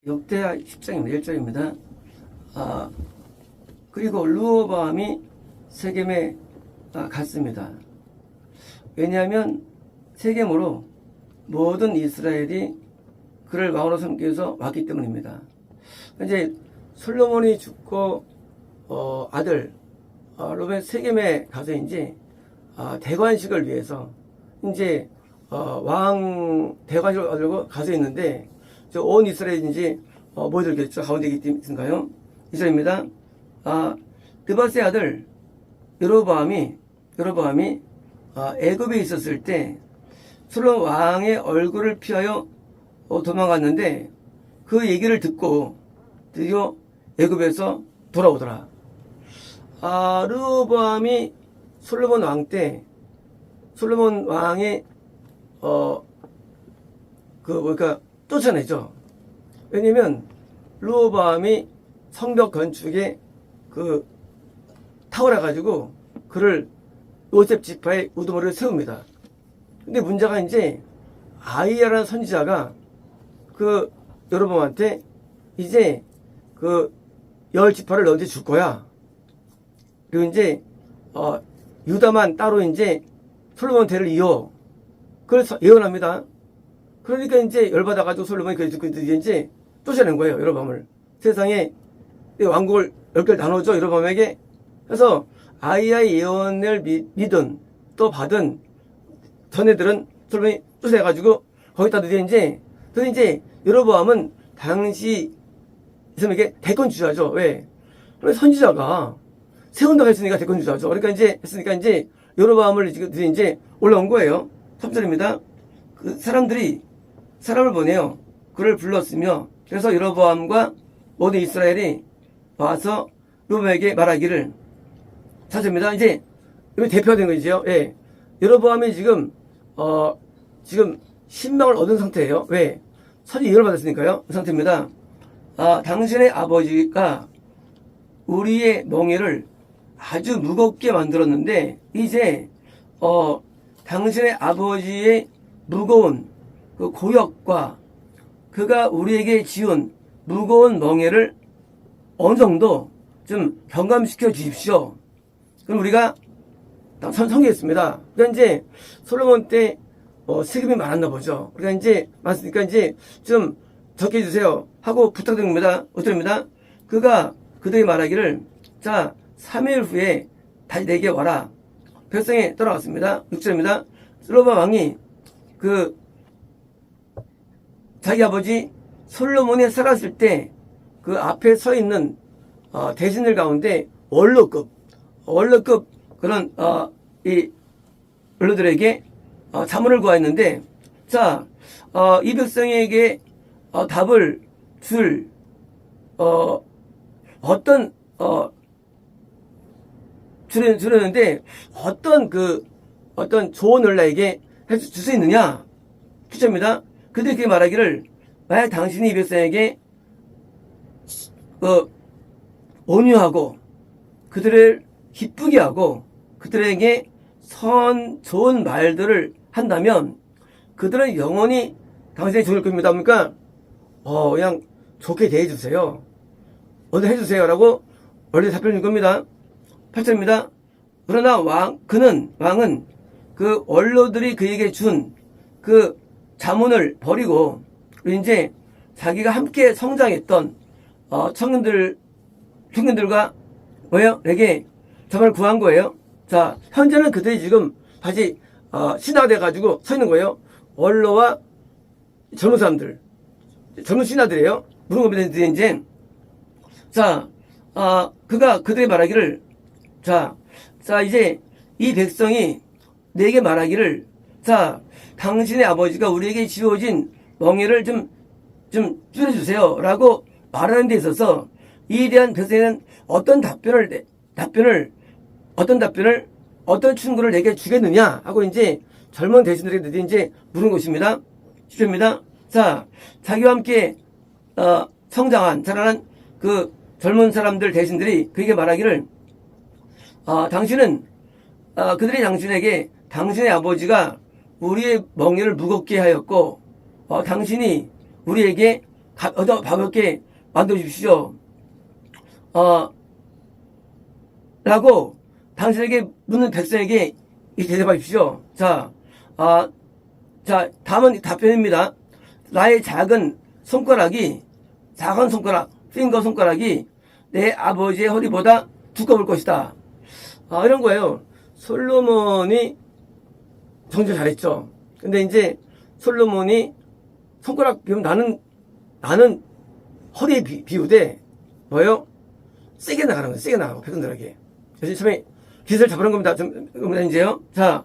역대하 10장입니다. 1절입니다. 그리고 르호보암이 세겜에 갔습니다. 왜냐하면 세겜으로 모든 이스라엘이 그를 왕으로 삼기 위해서 왔기 때문입니다. 이제 솔로몬이 죽고 아들 로벳 세겜에 가서 이제 대관식을 위해서 이제 왕 대관식을 얻으려고 가서 있는데 온 이스라엘이 이제 모여들겠죠. 가운데 있으니까요. 이스라엘입니다. 느바스의 아들 여로보암이 애굽에 있었을 때 솔로몬 왕의 얼굴을 피하여 도망갔는데 그 얘기를 듣고 드디어 애굽에서 돌아오더라. 르호보암이 솔로몬 왕 때 솔로몬 왕이 쫓아내죠. 왜냐면 르호보암이 성벽 건축에 탁월해 가지고 그를 요셉 지파의 우두머리를 세웁니다. 근데 문제가 이제 아이야라는 선지자가 여로보암한테 이제 열 지파를 너한테 줄 거야. 그리고 이제 유다만 따로 이제 솔로몬 대를 이어. 그래서 예언합니다. 그러니까 이제 열받아가지고 솔로몬이 그래서 이제 쫓아낸 거예요. 여로보암을. 세상에 왕국을 10개를 나눠줘. 여로보암에게. 그래서 아이야의 예언을 믿은 또 받은 전애들은 솔로몬이 쫓아내가지고 거기다 드디어 이제 여로보암은 당시 이스라엘에게 대권주자죠. 왜? 선지자가 세운다고 했으니까 대권주자죠. 그러니까 했으니까 여로보암을 이제 올라온 거예요. 3절입니다. 사람들이 사람을 보내요. 그를 불렀으며 그래서 여로보암과 모든 이스라엘이 와서 르호보암에게 말하기를 4절입니다. 이제 이거 대표가 된 거죠. 예. 여로보암이 지금 신망을 얻은 상태예요. 왜? 선지 예언을 받았으니까요. 그 상태입니다. 당신의 아버지가 우리의 멍에를 아주 무겁게 만들었는데 이제 당신의 아버지의 무거운 그 고역과 그가 우리에게 지은 무거운 멍에를 어느 정도 좀 경감시켜 주십시오. 그럼 우리가 성기했습니다. 그러니까 이제 솔로몬 때 세금이 많았나 보죠. 그러니까 많으니까 좀 적게 해주세요 하고 부탁드립니다. 어떻습니다? 그가 그들이 말하기를 3일 후에 다시 내게 와라. 백성이 떠나갔습니다. 6절입니다. 솔로몬 왕이 자기 아버지 솔로몬이 살았을 때 그 앞에 서 있는 대신들 가운데 원로급 그런 이 원로들에게 자문을 구하였는데 이 백성에게 답을 줄 주려는데 어떤 조언을 나에게 줄 수 있느냐? 주입니다. 그들이 그렇게 말하기를 만약 당신이 이 백성에게 온유하고 그들을 기쁘게 하고 그들에게 좋은 말들을 한다면 그들은 영원히 당신이 좋을 겁니다. 그러니까 그냥 좋게 대해주세요. 어디 해주세요 라고 원래 답변을 줄 겁니다. 8절입니다. 그러나 왕은 그 원로들이 그에게 준 그 자문을 버리고 이제 자기가 함께 성장했던 청년들과 내게 자문을 구한 거예요. 현재는 그들이 지금 다시 신하가 돼가지고 서 있는 거예요. 원로와 젊은 사람들, 젊은 신하들이에요. 무슨 겁니다. 이제 그들이 말하기를 이제 이 백성이 내게 말하기를 당신의 아버지가 우리에게 지어진 멍에를 좀 줄여주세요 라고 말하는 데 있어서 이에 대한 백성에는 어떤 충고를 내게 주겠느냐 하고 이제 젊은 대신들에게 이제 물은 것입니다. 10절입니다. 자기와 함께 자라난 그 젊은 사람들 대신들이 그에게 말하기를 그들이 당신에게 당신의 아버지가 우리의 멍에를 무겁게 하였고 당신이 우리에게 가볍게 만들어 주십시오. 라고 당신에게 묻는 백성에게 이렇게 대답해 주십시오. 자, 다음은 답변입니다. 나의 작은 손가락, 핑거 손가락이 내 아버지의 허리보다 두꺼울 것이다. 이런 거예요. 솔로몬이 정말 잘했죠. 근데 이제 솔로몬이 손가락 비우면 나는 허리에 비우되 뭐예요? 세게 나가는 거예요. 세게 나가고 백성들에게. 그래서 처음에 기세를 잡으는 겁니다. 이제요. 자,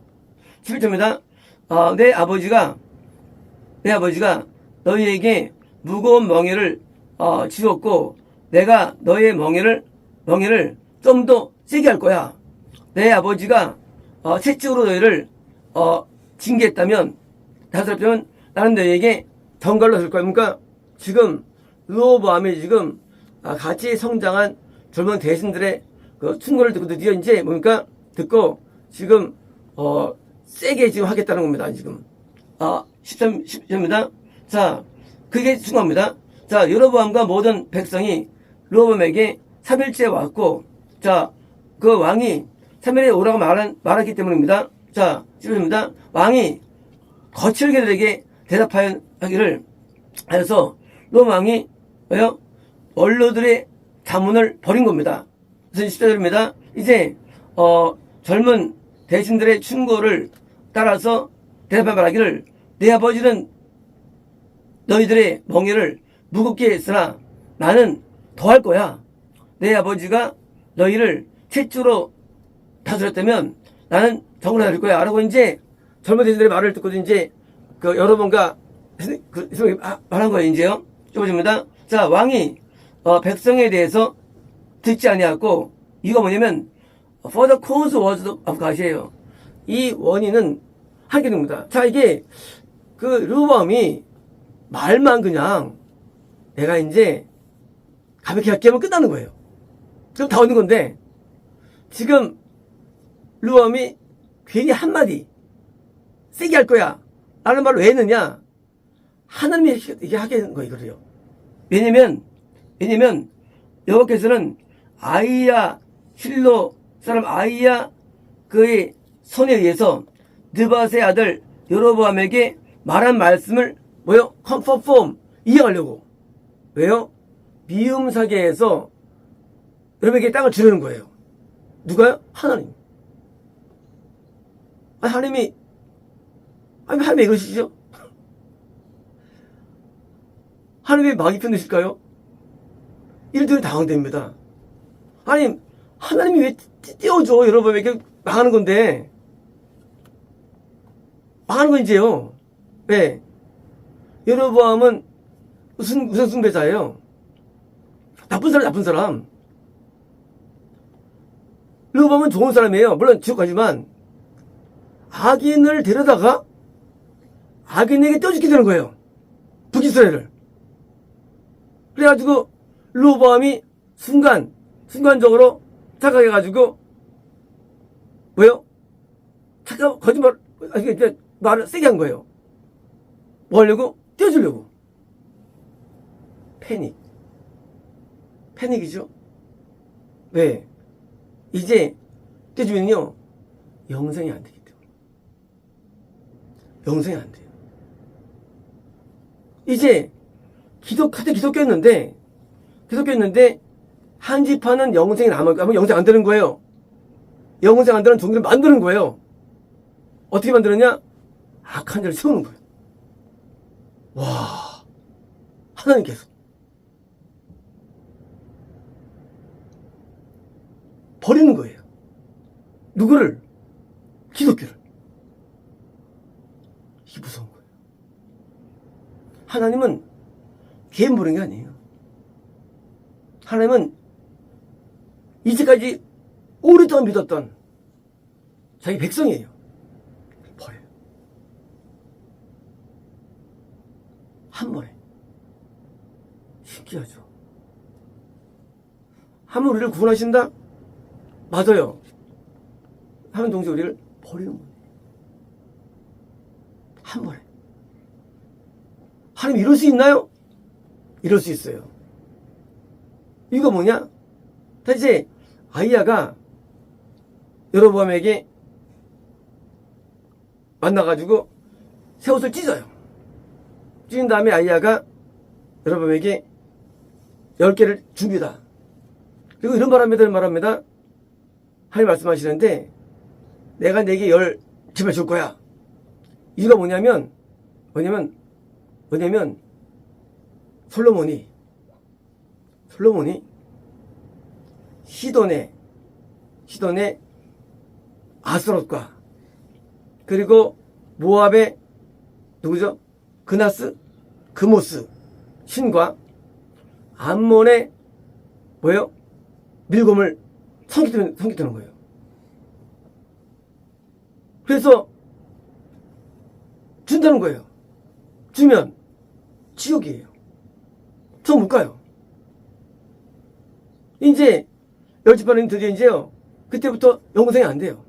11절입니다. 내 아버지가 너희에게 무거운 멍에를 지웠고 내가 너의 멍에를 좀 더 세게 할 거야. 내 아버지가 채찍으로 너희를 징계했다면 다스렸다면 나는 너희에게 정갈로 줄 거야. 그러니까 지금 르호보암이 지금 같이 성장한 젊은 대신들의 그 충고를 듣고 드디어 이제 뭡니까 듣고 지금 세게 지금 하겠다는 겁니다. 지금 10절입니다. 자, 그게 중요합니다. 자, 여로보암과 모든 백성이 르호보암에게 3일째 왔고, 자, 그 왕이 3일에 오라고 말했기 때문입니다. 자, 10절입니다. 왕이 거칠게 그들에게 대답하기를 하여서 르호보암 왕이 왜요? 원로들의 자문을 버린 겁니다. 그래서 10절입니다. 이제 젊은 대신들의 충고를 따라서 대답해 말하기를 내 아버지는 너희들의 멍에를 무겁게 했으나 나는 더 할 거야. 내 아버지가 너희를 채찍으로 다스렸다면 나는 정을 해줄 거야. 라고 이제 젊은 대신들의 말을 듣고 이제 그 여러 번가 말한 거예요. 이제요. 좁아집니다. 자, 왕이 백성에 대해서 듣지 아니하고 이거 뭐냐면 for the cause was of God이에요. 이 원인은 하나님입니다. 자, 이게 그 르호보암이 말만 그냥 내가 이제 가볍게 할게 하면 끝나는 거예요. 그럼 다 얻는 건데 지금 르호보암이 괜히 한마디 세게 할 거야 라는 말을 왜 했느냐? 하나님이 이게 하게 하는 거예요. 이거를요. 왜냐면 여호와께서는 아히야 실로 사람 아히야 그의 손에 의해서 느밧의 아들 여로보암에게 말한 말씀을 뭐요? 컨퍼폼 이해하려고. 왜요? 미움 사계에서 여러분에게 땅을 주려는 거예요. 누가요? 하나님. 하나님이 왜 이러시죠? 하나님이 마귀 편드실까요? 이럴 때는 당황됩니다. 하나님이 왜 띄워줘? 여러분에게 망하는 건데. 망하는 건 이제요. 왜? 여로보암은 무슨 숭배자예요? 나쁜 사람. 르호보암은 좋은 사람이에요. 물론 지옥 가지만 악인을 데려다가 악인에게 떼어주게 되는 거예요. 북이스라엘을. 그래가지고 르호보암이 순간적으로 착각해가지고 뭐요? 말을 세게 한 거예요. 뭐 하려고? 떼어주려고. 패닉이죠. 왜? 이제 떼주면요 영생이 안 되기 때문에. 영생이 안 돼요. 이제 기독교였는데 한 지파는 영생이 남아있고 영생 안 되는 거예요. 영생 안 되는 종교를 만드는 거예요. 어떻게 만드느냐? 악한 자를 세우는 거예요. 와, 하나님께서 버리는 거예요. 누구를? 기독교를. 이게 무서운 거예요. 하나님은 개인 부르는 게 아니에요. 하나님은 이제까지 오랫동안 믿었던 자기 백성이에요. 버려요. 한 번에. 신기하죠. 하면 우리를 구원하신다? 맞아요. 하는 동시에 우리를 버리는 거예요. 한 번에. 하나님 이럴 수 있나요? 이럴 수 있어요. 이거 뭐냐? 사실 아이야가 여로보암에게 만나가지고 새 옷을 찢어요. 찢은 다음에 아이야가 여로보암에게 10개를 줍니다. 그리고 이런 말합니다. 하나님 말씀하시는데 내가 네게 10집을 줄 거야. 이유가 뭐냐면 솔로몬이 시돈의 아스롯과 그리고 모압의 누구죠? 그나스, 그모스 신과 암몬의 뭐예요? 밀곰을 섬기는 거예요. 그래서 준다는 거예요. 주면 지옥이에요. 저 못 가요. 이제 10지파는 드디어 이제요. 그때부터 영생이 안 돼요.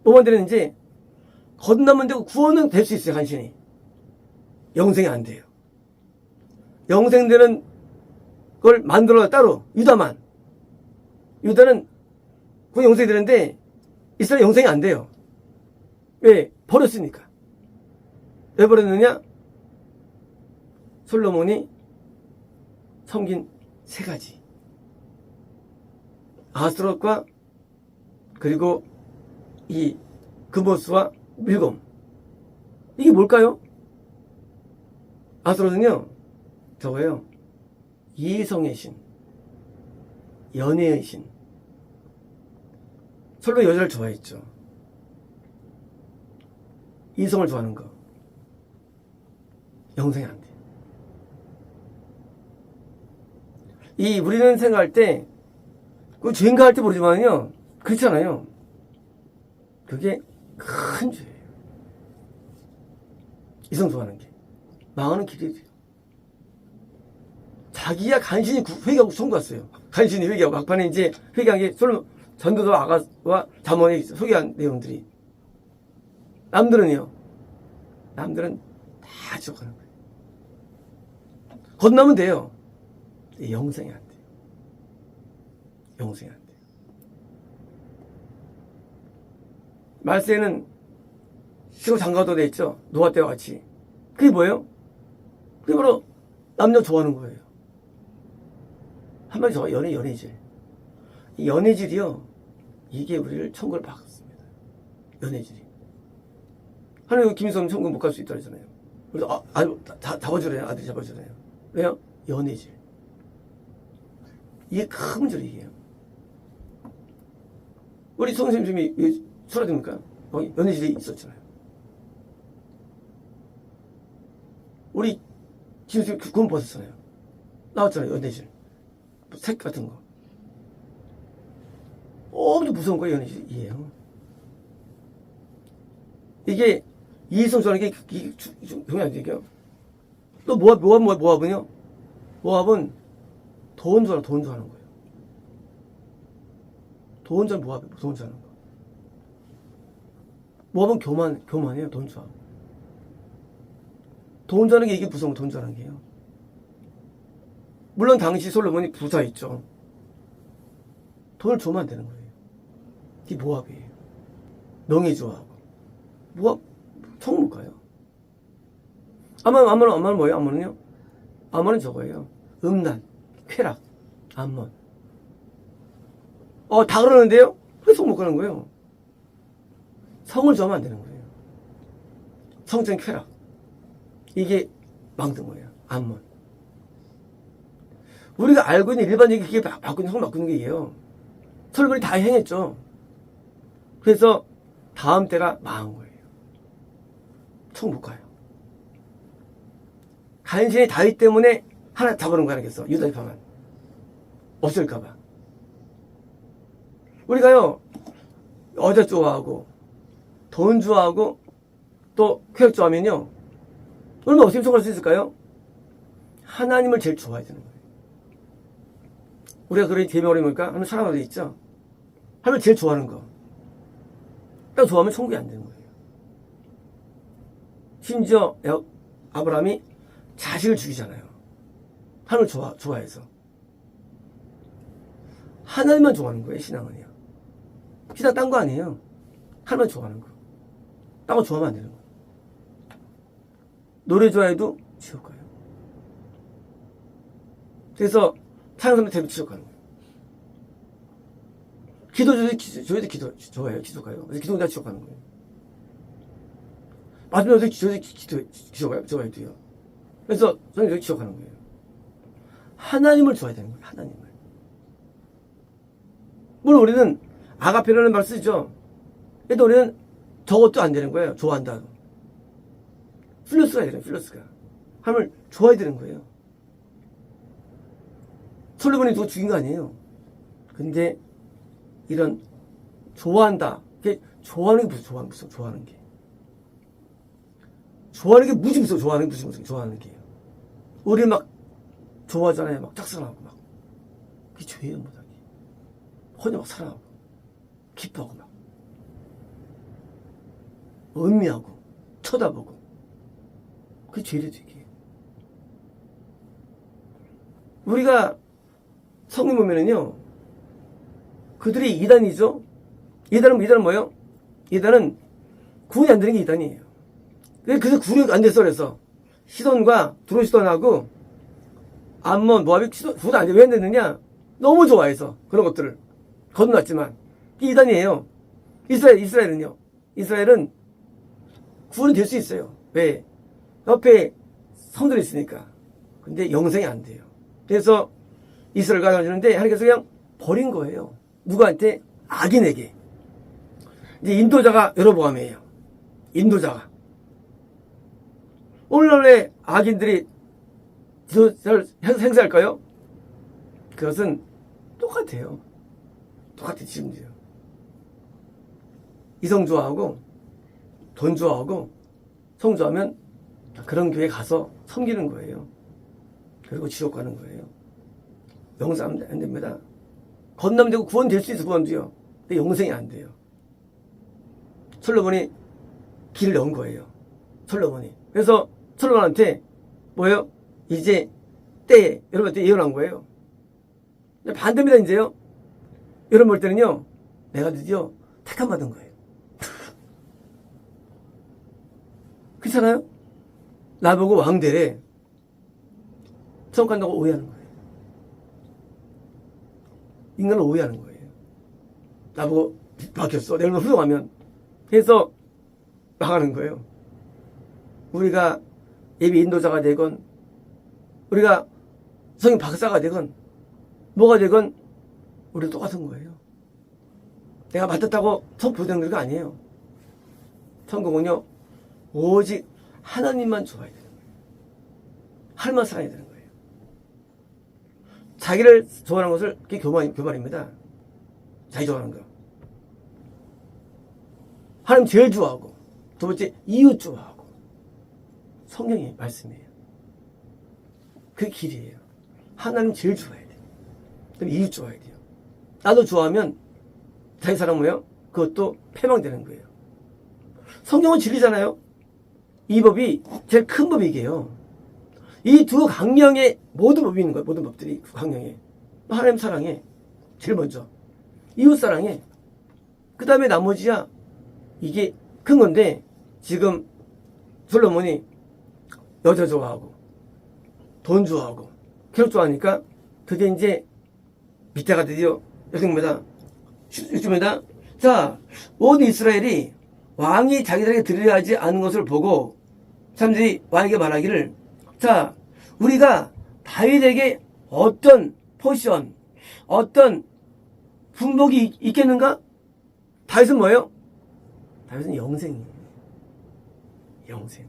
뭐만 되는 이제 건너면 되고 구원은 될 수 있어요. 간신히. 영생이 안 돼요. 영생되는 걸 만들어 따로 유다는 그 영생이 되는데 이스라엘 영생이 안 돼요. 왜? 버렸으니까. 왜 버렸느냐? 솔로몬이 섬긴 3가지. 아스롯과 그리고 이 그모스와 밀곰. 이게 뭘까요? 아스롯은요, 저거예요. 이성의 신, 연애의 신. 솔로 여자를 좋아했죠. 이성을 좋아하는 거. 영생이 안 돼. 우리는 생각할 때, 그 죄인가 할 때 모르지만요, 그렇잖아요. 그게 큰 죄예요. 이성 좋아하는 게. 망하는 길이 돼요. 자기야 간신히 회개하고 청구했어요. 간신히 회개하고 막판에 이제 회개한 게 솔로몬 전도도 아가와 잠언에 소개한 내용들이. 남들은 다 지옥하는 거예요. 건너면 돼요. 영생이 안 돼요. 영생이 안 돼요. 말세에는 시고 장가도 돼 있죠. 노아 때와 같이. 그게 뭐예요? 그게 바로 남녀 좋아하는 거예요. 한마디 더 연애질. 이 연애질이요. 이게 우리를 천국을 박았습니다. 연애질이. 하나님 김희선 천국 못 갈 수 있다 그러잖아요. 그래서 잡아주래요. 아들이 잡아주래요. 왜요? 연애질. 이게 큰 문제예요. 우리 선생님이 수라집니까? 연애질이 있었잖아요. 우리 김희선 그건 벗었잖아요. 나왔잖아요. 연애질. 색 같은 거. 엄청 무서운 거예요. 연애질이에요. 이게 이성 좋아하는 게 중요한 얘기예요. 또 모압은요? 모압은 돈 좋아하는 거예요. 돈 좋아하는 거. 모압은 교만해요. 돈 좋아하고. 돈 좋아하는 게 이게 무서운 돈 좋아하는 게요. 물론 당시 솔로몬이 부자였죠. 돈을 주면 안 되는 거예요. 이게 모압이에요. 명예 좋아하고. 모압 천국 못 가요. 암몬은 뭐예요? 암몬은요? 암몬은 저거예요. 음란, 쾌락, 암몬. 다 그러는데요? 왜 성 못 가는 거예요? 성을 좋아하면 안 되는 거예요. 성적인 쾌락. 이게 망든 거예요. 암몬. 우리가 알고 있는 일반적인 그게 성 바꾸는 게 이게요. 솔로몬이 다 행했죠. 그래서 다음 때가 망한 거예요. 천국 못 가요. 간신히 다윗 때문에 하나 잡아놓은 거 아니겠어? 유다 지파만 없을까봐. 우리가요 여자 좋아하고 돈 좋아하고 또 쾌락 좋아하면요 얼마나 어떻게 성공할 수 있을까요? 하나님을 제일 좋아해야 되는 거예요. 우리가 그런 제명이 뭘까? 하나님 사랑하는 데 있죠. 하나님을 제일 좋아하는 거. 딱 좋아하면 천국이 안 되는 거예요. 심지어 아브라함이 자식을 죽이잖아요. 하나님을 좋아해서. 하나님만 좋아하는 거예요, 신앙은요. 신앙 딴 거 아니에요. 하나님만 좋아하는 거. 딴 거 좋아하면 안 되는 거. 노래 좋아해도 지옥 가요. 그래서 찬양 선배 되면 지옥 가는 거예요. 기도 저희도 기도 좋아해요. 기도 가요. 그래서 기도 혼자 지옥 가는 거예요. 맞으면 저희도 기도 가요. 좋아해도요. 그래서 저는 여기 지옥 가는 거예요. 하나님을 좋아해야 되는 거예요. 하나님을. 물론 우리는 아가페라는 말 쓰죠. 그래도 우리는 저것도 안 되는 거예요. 좋아한다. 필로스가 되는 필로스가. 하나님을 좋아해야 되는 거예요. 솔로몬이 누가 죽인 거 아니에요. 근데 이런 좋아한다. 좋아하는 게 무슨 좋아하는 게. 좋아하는 게 무슨 좋아하는 게 무슨 좋아하는 게. 우리 막 좋아하잖아요. 막 짝사랑하고 막. 그게 죄예요, 못하게. 혼자 막 사랑하고. 기뻐하고 막. 음미하고. 쳐다보고. 그게 죄를 되게. 우리가 성경 보면은요. 그들이 이단이죠. 이단은 뭐예요? 이단은 구원이 안 되는 게 이단이에요. 그래서 구원이 안 됐어. 그래서 시돈과 두로시돈하고 암몬, 모압이 구원 안 돼. 왜 안 됐느냐? 너무 좋아해서 그런 것들을 거듭났지만 이게 이단이에요. 이스라엘은요. 이스라엘은 구원이 될 수 있어요. 왜? 옆에 성들이 있으니까. 근데 영생이 안 돼요. 그래서 이스라엘과 가주는데 하나님께서 그냥 버린 거예요. 누구한테? 악인에게. 이제 인도자가 여로보암이에요. 인도자가. 오늘날의 악인들이 지도자를 행사할까요? 그것은 똑같아요. 똑같아요. 지금도요. 이성 좋아하고 돈 좋아하고 성 좋아하면 그런 교회 가서 섬기는 거예요. 그리고 지옥 가는 거예요. 영생 안 됩니다. 건남되고 구원 될 수 있어, 구원도요. 근데 영생이 안 돼요. 솔로몬이 길을 연 거예요. 솔로몬이. 그래서 솔로몬한테 뭐예요? 이제 때에 여러분한테 예언한 거예요. 반대입니다, 이제요. 여러분 볼 때는요, 내가 드디어 택함 받은 거예요. 그렇잖아요? 나보고 왕대래. 처음 간다고 오해하는 거예요. 인간을 오해하는 거예요. 나보고 바뀌었어. 내가 훌륭하면. 해서 나가는 거예요. 우리가 예비 인도자가 되건, 우리가 성인 박사가 되건, 뭐가 되건, 우리도 똑같은 거예요. 내가 맡았다고 성부되는 거 아니에요. 천국은요, 오직 하나님만 좋아해야 되는 거예요. 하나님만 사랑해야 되는 거예요. 자기를 좋아하는 것을, 그게 교만입니다. 자기 좋아하는 거. 하나님 제일 좋아하고, 두 번째, 이웃 좋아하고. 성경의 말씀이에요. 그게 길이에요. 하나님 제일 좋아해야 돼요. 그럼 이웃 좋아해야 돼요. 나도 좋아하면, 자기 사람 뭐예요? 그것도 패망되는 거예요. 성경은 진리잖아요? 이 법이 제일 큰 법이 이게요. 이 두 강령의 모든 법이 있는 거예요. 모든 법들이 그 강령에. 하나님 사랑에, 제일 먼저. 이웃 사랑에, 그 다음에 나머지야, 이게 큰 건데, 지금 솔로몬이 여자 좋아하고, 돈 좋아하고, 기록 좋아하니까, 그게 이제, 밑에가 드디어, 여성입니다. 6주입니다. 자, 온 이스라엘이 왕이 자기들에게 드리려 하지 않은 것을 보고, 사람들이 왕에게 말하기를, 자, 우리가 다윗에게 어떤 포지션, 어떤 분복이 있겠는가? 다윗은 뭐예요? 다윗은 영생이에요. 영생.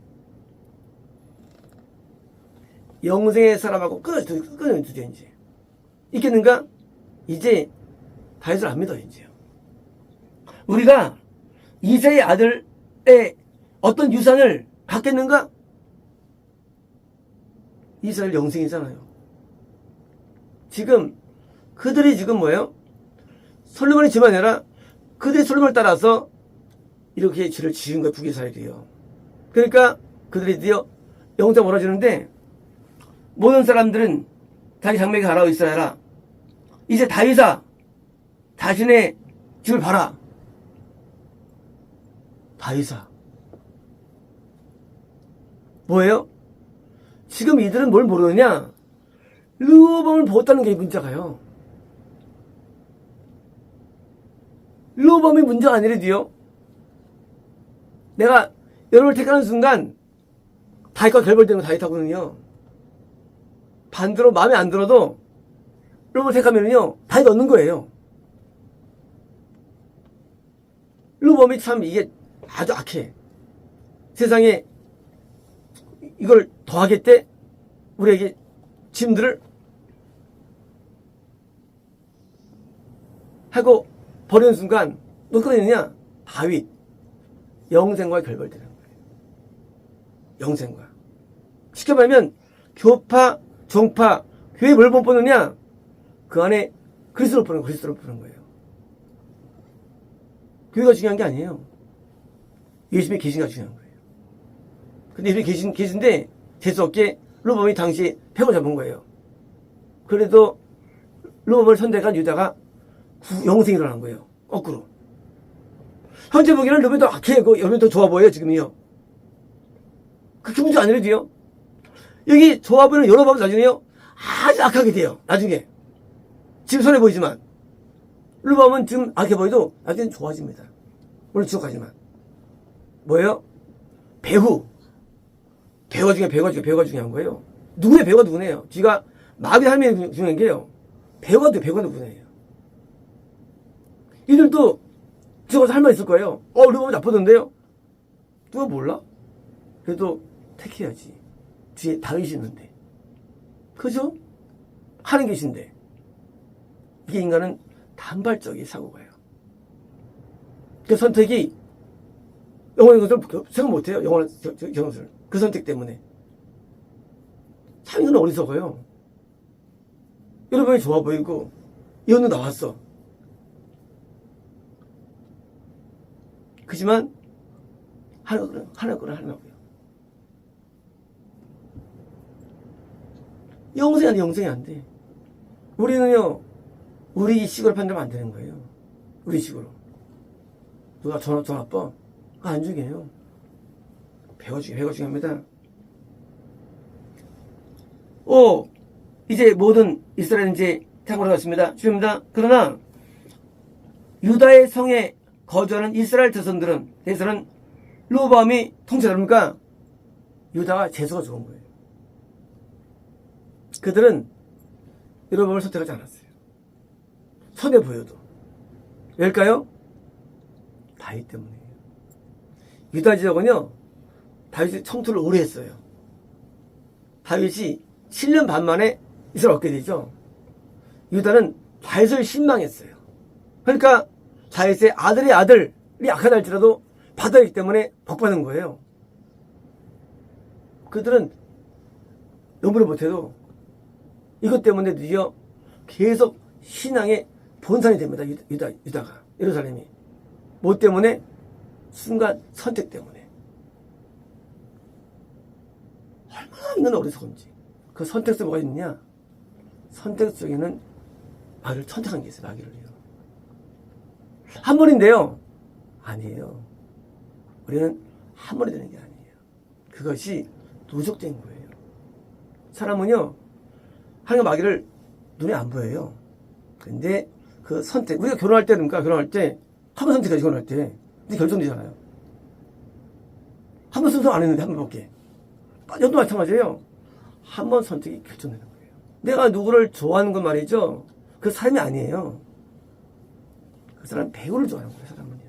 영생의 사람하고 끊어주죠, 이제. 있겠는가? 이제 다윗을 안 믿어요, 이제. 우리가 이새의 아들의 어떤 유산을 갖겠는가? 이스라엘 영생이잖아요. 지금 그들이 지금 뭐예요? 솔로몬이 지만 아니라 그들이 솔로몬을 따라서 이렇게 죄를 지은 거예요. 북이스라엘이요. 그러니까 그들이 드디어 영장 몰아주는데 모든 사람들은 자기 장막에 가라고 이스라엘아. 이제 다윗아, 자신의 집을 봐라. 다윗아. 뭐예요? 지금 이들은 뭘 모르느냐? 르호보암을 보았다는 게 문제가요. 르호보암이 문제가 아니래도요. 내가 여러분을 택하는 순간 다윗과 결별되는 거 다윗하거든요. 반대로 마음에 안 들어도 르호보암을 택하면요 다윗 얻는 거예요. 르호보암이 참 이게 아주 악해. 세상에 이걸 더하겠대? 우리에게 짐들을 하고 버리는 순간 누가 되느냐? 다윗 영생과 결별되는 거예요. 영생과. 쉽게 말하면 교파, 종파, 교회 뭘 못 보느냐? 그 안에 그리스도를 보는 거예요. 교회가 중요한 게 아니에요. 예수님이 계신가 중요한 거예요. 근데 예수님이 계신데 재수없게 르호보암이 당시 팩을 잡은 거예요. 그래도 르호보암을 선택한 유다가 영생이 일어난 거예요. 거꾸로. 현재 보기에는 르호보암이 더 악해. 르호보암이 더 좋아 보여요. 지금이요. 그게 문제 아니래도요. 여기 좋아 보이는 여러분 나중에요. 아주 악하게 돼요. 나중에. 지금 손해 보이지만 르호보암은 지금 악해 보여도 나중엔 좋아집니다. 물론 지옥까지만. 뭐예요? 배우가 중요한 거예요. 누구의 배우가 누구네요. 뒤가 마귀의 삶이 중요한 게요. 배우가 누구네요. 이들도 지옥에서 할 말 있을 거예요. 르호보암이 나쁘던데요? 누가 몰라? 그래도 택해야지. 뒤에 다윗이 있는데. 그죠? 하는 계신데. 이게 인간은 단발적인 사고가요. 그 선택이 영원한 것을 생각 못해요. 영원한 것을. 그 선택 때문에. 참 이건 어리석어요. 여러분이 좋아 보이고 이혼도 나왔어. 그지만 하나거나 영생이 안 돼. 우리는요 우리 식으로 판단하면 안 되는 거예요. 우리 식으로. 누가 더 나빠? 안 중요해요. 배가 중요합니다. 이제 모든 이스라엘은 이제 태국으로 갔습니다. 주입니다. 그러나 유다의 성에 거주하는 이스라엘 대선들은 르호보암이 통치하니까 유다가 재수가 좋은 거예요. 그들은 르호보암을 선택하지 않았어요. 손해 보여도. 왜일까요? 다윗 때문이에요. 유다 지역은요 다윗이 청투를 오래 했어요. 다윗이 7년 반 만에 이스라엘 얻게 되죠. 유다는 다윗을 신망했어요. 그러니까 다윗의 아들이 악하다 할지라도 받아있기 때문에 복받은 거예요. 그들은 연구를 못해도 이것 때문에 드디어 계속 신앙의 본산이 됩니다. 유다가 예루살렘이. 뭐 때문에? 순간 선택 때문에. 얼마나 인간 어리석은지. 그 선택 속에 뭐가 있느냐? 선택 속에는 마귀를 선택한 게 있어요. 마귀를요. 한 번인데요. 아니에요. 우리는 한 번에 되는 게 아니에요. 그것이 누적된 거예요. 사람은요. 하나님의 마귀를 눈에 안 보여요. 근데 그 선택. 우리가 결혼할 때 한 번 선택하지 결혼할 때. 근데 결정되잖아요. 한 번 선택 안 했는데 한 번밖에. 연도 마찬가지예요. 한 번 선택이 결정되는 거예요. 내가 누구를 좋아하는 건 말이죠. 그 사람이 아니에요. 그 사람 배우를 좋아하는 거예요. 사람은요.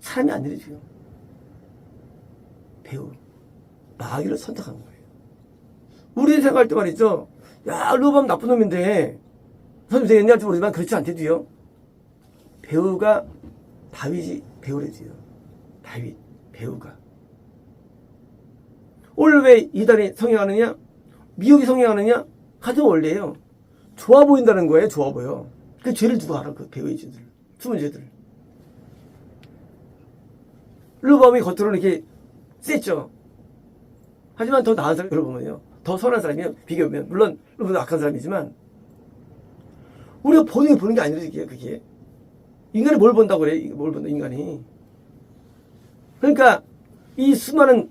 사람이 아니죠. 배우. 마귀를 선택한 거예요. 우리 생각할 때 말이죠. 야, 르호보암 나쁜 놈인데 선생님 되겠냐 할지 모르지만 그렇지 않대도요. 배우가 다윗이 배우래지요. 다윗 배우가. 오늘 왜 이단이 성행하느냐? 미혹이 성행하느냐? 가장 원래예요. 좋아 보인다는 거예요. 좋아 보여. 그 죄를 누가 알아? 그 배우의 죄들. 숨은 죄들. 르호보암이 겉으로는 이렇게 셌죠. 하지만 더 나은 사람 여러분은요. 더 선한 사람이에요. 비교하면. 물론 악한 사람이지만 우리가 보는 게 아니라 그게. 인간이 뭘 본다고 그래? 뭘 본다 인간이. 그러니까 이 수많은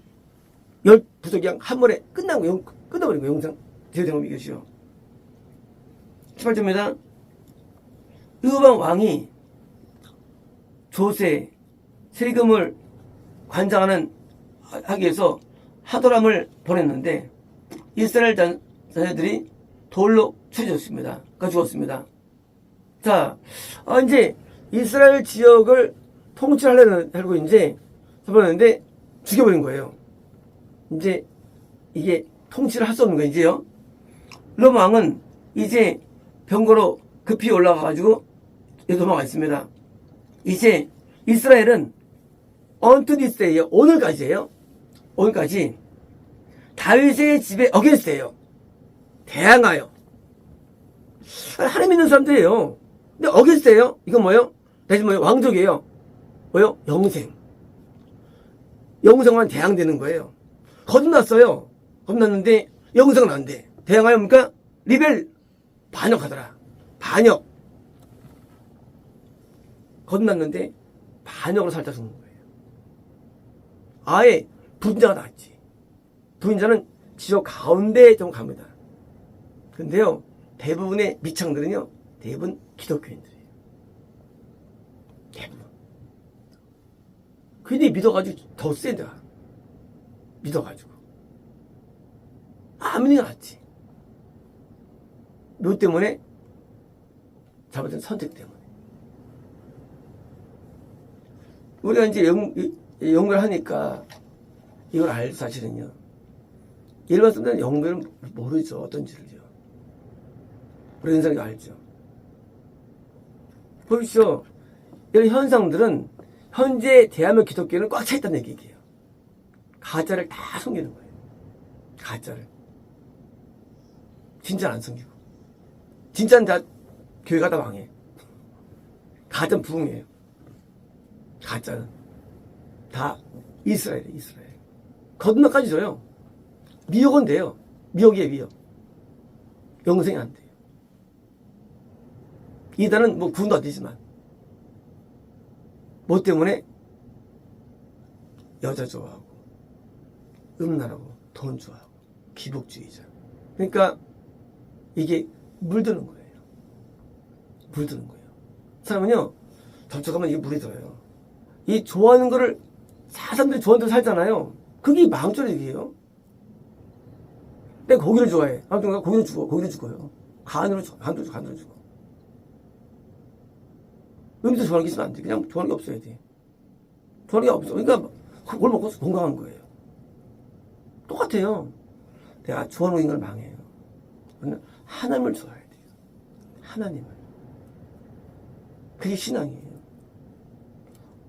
10부족이 그냥 한 번에 끝나버린 거예요. 영상 제대로 이것이요. 18절입니다. 르호보암 왕이 조세 세금을 관장하기 위해서 하도람을 보냈는데 이스라엘 자녀들이 돌로 쳐졌습니다. 죽었습니다. 자, 이제 이스라엘 지역을 통치하려고 이제 해보는데 죽여버린 거예요. 이제 이게 통치를 할 수 없는 거예요. 이제요. 르호보암 왕은 이제 병거로 급히 올라가가지고 도망가 있습니다. 이제 이스라엘은 unto this day예요. 오늘까지예요. 오늘까지 다윗의 집에 어게인스트예요. 대항하여. 하나님 믿는 사람들이에요. 근데 어게인스트예요. 이건 뭐예요? 대신 뭐예요? 왕족이에요. 뭐예요? 영생만 대항되는 거예요. 거듭났어요. 거듭났는데 영생은 안 돼. 대항하여 뭡니까? 리벨 반역하더라. 반역. 거듭났는데 반역으로 살다 죽는 거예요. 아예 부인자가 나왔지. 부인자는 지옥 가운데에 좀 갑니다. 근데요, 대부분의 미창들은요, 대부분 기독교인들이에요. 대부분. 근데 믿어가지고 더 세다. 믿어가지고. 안 믿는 게 낫지. 뭐 때문에? 잘못된 선택 때문에. 우리가 이제 연구를 하니까 이걸 알죠, 사실은요. 일반 사람들은 연구를 모르죠, 어떤지를요. 우리 인생이 알죠. 보십시오. 이런 현상들은 현재 대한민국 기독교는 꽉 차 있다는 얘기예요. 가짜를 다 숨기는 거예요. 가짜를. 진짜는 안 숨기고. 진짜는 다 교회가 다 망해. 가짜는 부흥이에요. 가짜는 다 이스라엘이에요. 이스라엘. 거듭나까지 줘요. 미혹은 돼요. 미혹이에요. 미혹. 영생이 안 돼요. 이단은 뭐 구원도 안 되지만 뭐 때문에? 여자 좋아하고 음란하고 돈 좋아하고 기복주의자. 그러니까 이게 물드는 거예요. 물드는 거예요. 사람은요, 접촉하면 이게 물이 들어요. 이 좋아하는 거를 사람들이 좋아하는 대로 살잖아요. 그게 망조력이에요. 내가 고기를 좋아해. 아무튼 고기를 죽어요. 간으로 죽어. 음식 좋아하는 게 있으면 안 돼. 그냥 좋아하는 게 없어야 돼. 좋아하는 게 없어. 그러니까 그걸 먹고 건강한 거예요. 똑같아요. 내가 좋아하는 걸 망해요. 하나님을 좋아해야 돼요. 하나님을. 그게 신앙이에요.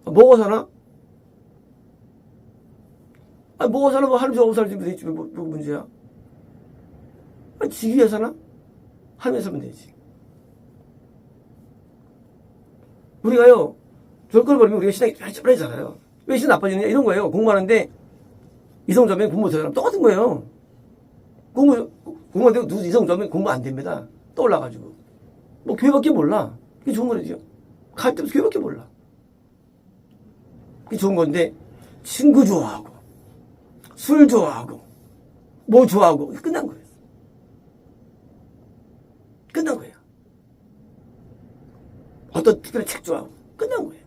먹어 사나? 먹어 사나? 뭐 하나님 좋아하고 살지 되지. 뭐 문제야? 지기 위해 사나? 하나님 살면 되지. 우리가요, 절거를 버리면 우리가 신앙이 쩌라잖아요. 왜 신앙 나빠지느냐? 이런 거예요. 공부하는데, 이성적이면 공부 못하면 똑같은 거예요. 공부하는데 누구 이성적이면 공부 안 됩니다. 떠올라가지고. 뭐, 교회밖에 몰라. 그게 좋은 거죠. 갈 때부터 교회밖에 몰라. 그게 좋은 건데, 친구 좋아하고, 술 좋아하고, 뭐 좋아하고, 끝난 거예요. 끝난 거예요. 어떤 특별한 책 좋아하고 끝난 거예요.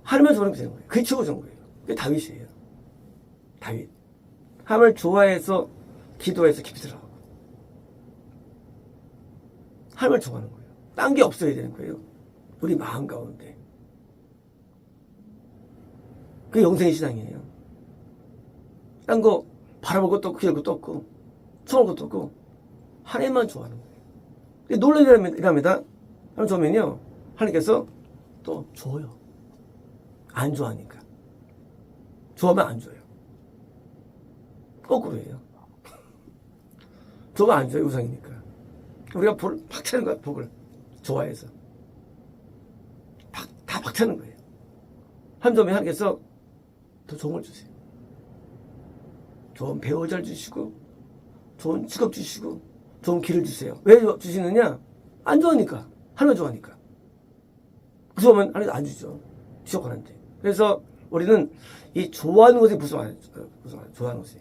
하나님을 좋아하는 게 되는 거예요. 그게 최고 좋은 거예요. 그게 다윗이에요. 다윗. 하나님을 좋아해서 기도해서 깊이 들어가고 하나님을 좋아하는 거예요. 딴 게 없어야 되는 거예요. 우리 마음 가운데. 그게 영생의 신앙이에요. 딴 거 바라볼 것도 없고 기댈 것도 없고 쳐볼 것도 없고 하나님만 좋아하는 거예요. 놀라운 일합니다. 하나님 좋으면요, 하나님께서 또 줘요. 안 좋아하니까. 좋아하면 안 줘요. 거꾸로예요. 좋아하면 안 줘요. 우상이니까. 우리가 불을 팍 차는 거야. 복을 좋아해서 다 팍 차는 거예요. 하나님 좋으면 하나님께서 더 좋은 걸 주세요. 좋은 배우자를 주시고 좋은 직업 주시고 좋은 길을 주세요. 왜 주시느냐? 안 좋아하니까. 하나님 좋아하니까. 그러면 하나님 안 주죠. 지옥하는데. 그래서 우리는 이 좋아하는 것에 무서워요. 좋아하는 것에.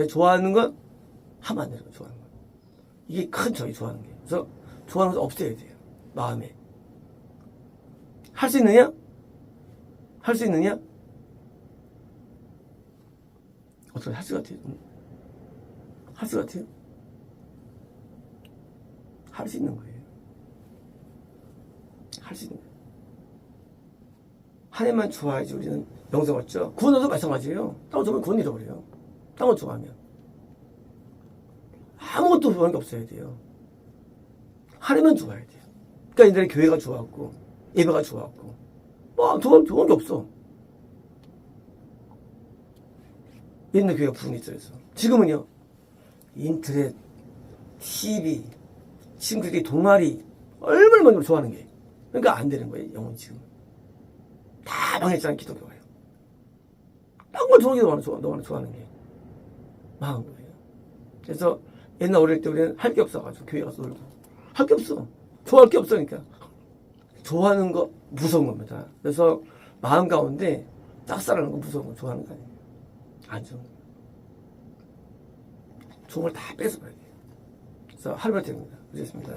좋아하는 건 하면 안 돼요. 좋아하는 건. 이게 큰 저희 좋아하는 게. 그래서 좋아하는 것 없애야 돼요. 마음에. 할 수 있느냐? 할 수 있느냐? 어떻게 할 수 같아요? 할 수 같아요? 할 수 있는 거예요. 할 수 있는 거예요. 하나님만 좋아야지 우리는 영생 얻죠. 구원도 마찬가지예요. 땅을 좋아하면 구원 잃어버려요. 땅을 좋아하면. 아무것도 좋아하는 게 없어야 돼요. 하나님만 좋아야 돼요. 그러니까 옛날에 교회가 좋았고 예배가 좋았고 뭐 좋은 게 없어. 옛날 교회가 부흥이 있어서. 지금은요. 인터넷, TV, 친구들이 동아리 얼마나 많이 좋아하는 게. 그러니까 안 되는 거예요. 영혼이 지금. 다 망했잖아요. 기독교가요. 정말 너무 좋아하는 게 망한 거예요. 그래서 옛날 어릴 때 우리는 할 게 없어가지고 교회 가서 놀고 할 게 없어. 좋아할 게 없으니까. 좋아하는 거 무서운 겁니다. 그래서 마음 가운데 짝사랑하는 거 무서운 거 좋아하는 거 아니에요. 안 좋은 거. 좋은 걸 다 뺏어가야 돼요. 그래서 하루가 됩니다. 그렇습니다.